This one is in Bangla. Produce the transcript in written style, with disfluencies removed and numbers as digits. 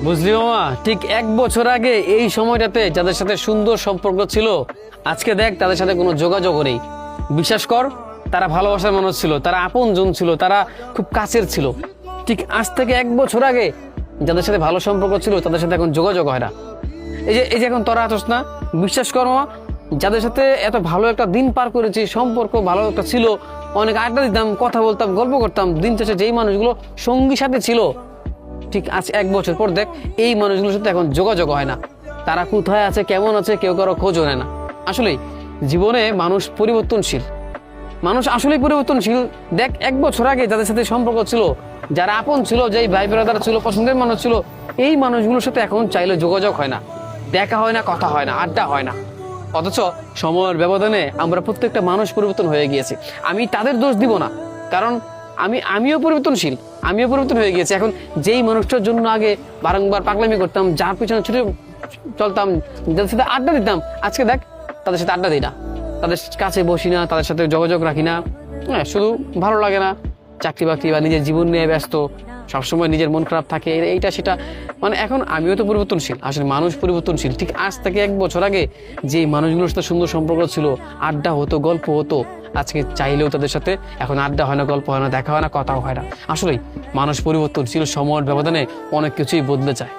বুঝলি মামা, ঠিক 1 বছর আগে এই সময়টাতে যাদের সাথে সুন্দর সম্পর্ক ছিল, আজকে দেখ তাদের সাথে কোনো যোগাযোগ নেই। বিশ্বাস কর, তারা ভালোবাসার মানুষ ছিল, তারা আপনজন ছিল, তারা খুব কাছের ছিল। ঠিক আজ থেকে 1 বছর আগে যাদের সাথে ভালো সম্পর্ক ছিল তাদের সাথে এখন যোগাযোগ হয় না। এই যে এখন তোরা আছোস না, বিশ্বাস কর মামা, যাদের সাথে এত ভালো একটা দিন পার করেছি, সম্পর্ক ভালো একটা ছিল, অনেক আড্ডা দিতাম, কথা বলতাম, গল্প করতাম, দিন শেষে যেই মানুষগুলো সঙ্গী সাথে ছিল, ঠিক আজ 1 বছর পর দেখ এই মানুষগুলোর সাথে এখন যোগাযোগ হয় না। তারা কোথায় আছে, কেমন আছে, কেউ কারো খোঁজও নেয় না। আসলেই জীবনে মানুষ পরিবর্তনশীল, মানুষ আসলেই পরিবর্তনশীল। দেখ 1 বছর আগে যাদের সাথে সম্পর্ক ছিল, যারা আপন ছিল, যেই ভাই ব্রাদার ছিল, পছন্দের মানুষ ছিল, এই মানুষগুলোর সাথে এখন চাইলে যোগাযোগ হয় না, দেখা হয় না, কথা হয় না, আড্ডা হয় না। অথচ সময়ের ব্যবধানে আমরা প্রত্যেকটা মানুষ পরিবর্তন হয়ে গিয়েছি। আমি তাদের দোষ দিব না, কারণ আমিও পরিবর্তনশীল, আমিও পরিবর্তন হয়ে গিয়েছি। এখন যেই মানুষটার জন্য আগে বারংবার পাগলামি করতাম, যার পিছনে ছুটে চলতাম, যাদের সাথে আড্ডা দিতাম, আজকে দেখ তাদের সাথে আড্ডা দিই না, তাদের কাছে বসি না, তাদের সাথে যোগাযোগ রাখি না। হ্যাঁ, শুধু ভালো লাগে না, চাকরি বাকরি বা নিজের জীবন নিয়ে ব্যস্ত, সবসময় নিজের মন খারাপ থাকে, এইটা সেটা। মানে এখন আমিও তো পরিবর্তনশীল, আসলে মানুষ পরিবর্তনশীল। ঠিক আজ থেকে 1 বছর আগে যে মানুষগুলোর সাথে সুন্দর সম্পর্ক ছিল, আড্ডা হতো, গল্প হতো, আজকে চাইলেও তাদের সাথে এখন আড্ডা হয় না, গল্প হয় না, দেখা হয় না, কথাও হয় না। আসলেই মানুষ পরিবর্তনশীল, সময়ের ব্যবধানে অনেক কিছুই বদলে যায়।